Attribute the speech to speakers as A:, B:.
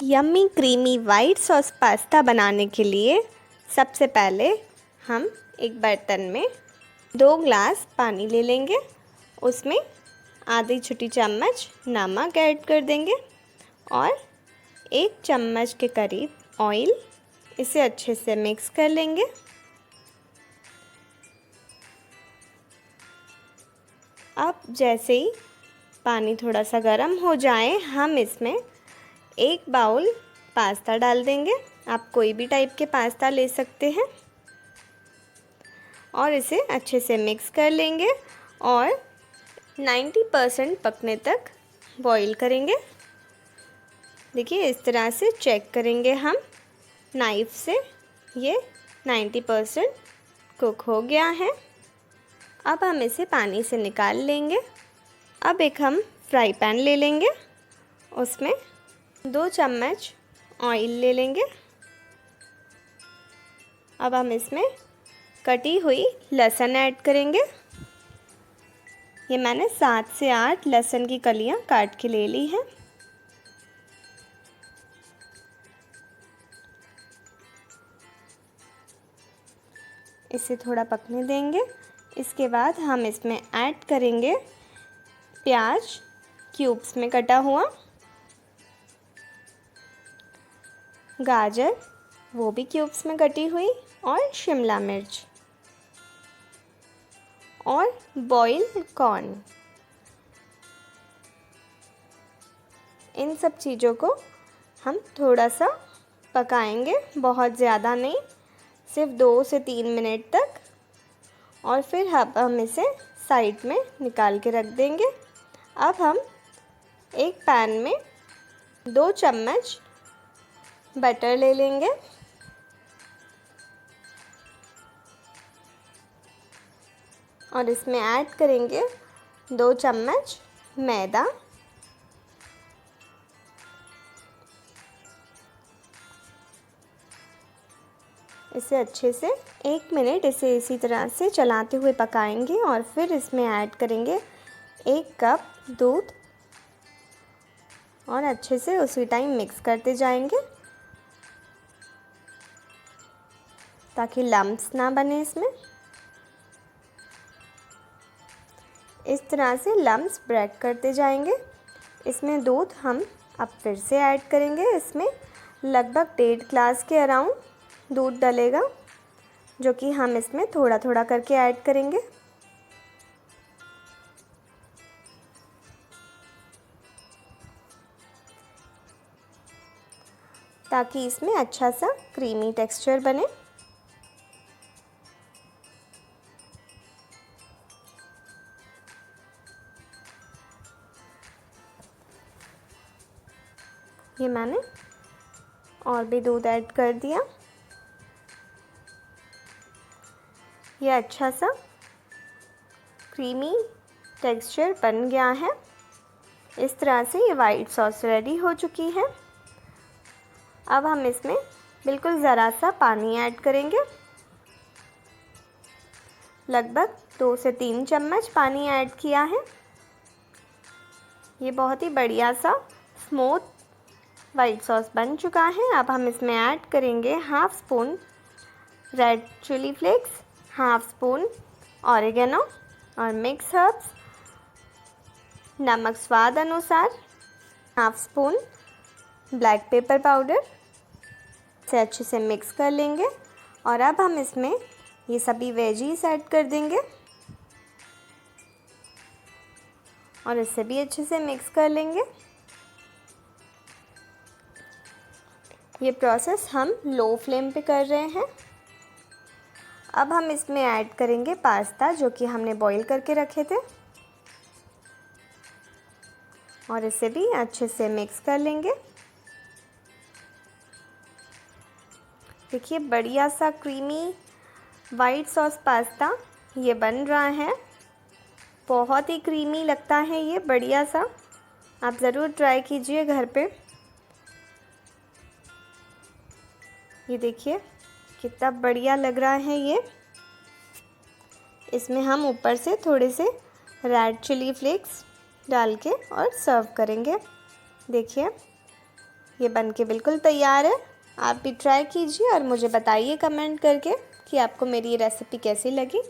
A: Yummy creamy white sauce pasta बनाने के लिए सबसे पहले हम एक बर्तन में 2 ग्लास पानी ले लेंगे। उसमें आधी छोटी चम्मच नमक ऐड कर देंगे और 1 चम्मच के करीब ऑयल। इसे अच्छे से मिक्स कर लेंगे। अब जैसे ही पानी थोड़ा सा गर्म हो जाए, हम इसमें 1 बाउल पास्ता डाल देंगे। आप कोई भी टाइप के पास्ता ले सकते हैं और इसे अच्छे से मिक्स कर लेंगे और 90% पकने तक बॉईल करेंगे। देखिए, इस तरह से चेक करेंगे हम नाइफ़ से। ये 90% कुक हो गया है। अब हम इसे पानी से निकाल लेंगे। अब एक हम फ्राई पैन ले लेंगे। उसमें 2 चम्मच ऑयल ले लेंगे। अब हम इसमें कटी हुई लहसुन ऐड करेंगे। ये मैंने 7 से 8 लहसुन की कलियां काट के ले ली हैं। इसे थोड़ा पकने देंगे। इसके बाद हम इसमें ऐड करेंगे प्याज क्यूब्स में कटा हुआ, गाजर वो भी क्यूब्स में कटी हुई, और शिमला मिर्च और बॉइल्ड कॉर्न। इन सब चीज़ों को हम थोड़ा सा पकाएंगे, बहुत ज़्यादा नहीं, सिर्फ 2 से 3 मिनट तक। और फिर हम इसे साइड में निकाल के रख देंगे। अब हम एक पैन में 2 चम्मच बटर ले लेंगे और इसमें ऐड करेंगे 2 चम्मच मैदा। इसे अच्छे से 1 मिनट इसे इसी तरह से चलाते हुए पकाएंगे और फिर इसमें ऐड करेंगे 1 कप दूध और अच्छे से उसी टाइम मिक्स करते जाएंगे ताकि लम्प्स ना बने इसमें। इस तरह से लम्प्स ब्रेक करते जाएंगे। इसमें दूध हम अब फिर से ऐड करेंगे। इसमें लगभग 1.5 ग्लास के अराउंड दूध डलेगा, जो कि हम इसमें थोड़ा थोड़ा करके ऐड करेंगे। ताकि इसमें अच्छा सा क्रीमी टेक्सचर बने। ये मैंने और भी दूध ऐड कर दिया। ये अच्छा सा क्रीमी टेक्सचर बन गया है। इस तरह से ये वाइट सॉस रेडी हो चुकी है। अब हम इसमें बिल्कुल ज़रा सा पानी ऐड करेंगे। लगभग 2 से 3 चम्मच पानी ऐड किया है। ये बहुत ही बढ़िया सा स्मूथ वाइट सॉस बन चुका है। अब हम इसमें ऐड करेंगे 1/2 spoon red chilli flakes, 1/2 spoon oregano और मिक्स हर्ब्स, नमक स्वाद अनुसार, 1/2 स्पून ब्लैक पेपर पाउडर। इसे अच्छे से मिक्स कर लेंगे और अब हम इसमें ये सभी वेजीज ऐड कर देंगे और इसे भी अच्छे से मिक्स कर लेंगे। ये प्रोसेस हम लो फ्लेम पे कर रहे हैं। अब हम इसमें ऐड करेंगे पास्ता, जो कि हमने बॉईल करके रखे थे, और इसे भी अच्छे से मिक्स कर लेंगे। देखिए, बढ़िया सा क्रीमी वाइट सॉस पास्ता ये बन रहा है। बहुत ही क्रीमी लगता है ये, बढ़िया सा। आप ज़रूर ट्राई कीजिए घर पे। ये देखिए कितना बढ़िया लग रहा है ये। इसमें हम ऊपर से थोड़े से रेड चिली फ्लेक्स डाल के और सर्व करेंगे। देखिए, ये बनके बिल्कुल तैयार है। आप भी ट्राई कीजिए और मुझे बताइए कमेंट करके कि आपको मेरी ये रेसिपी कैसी लगी।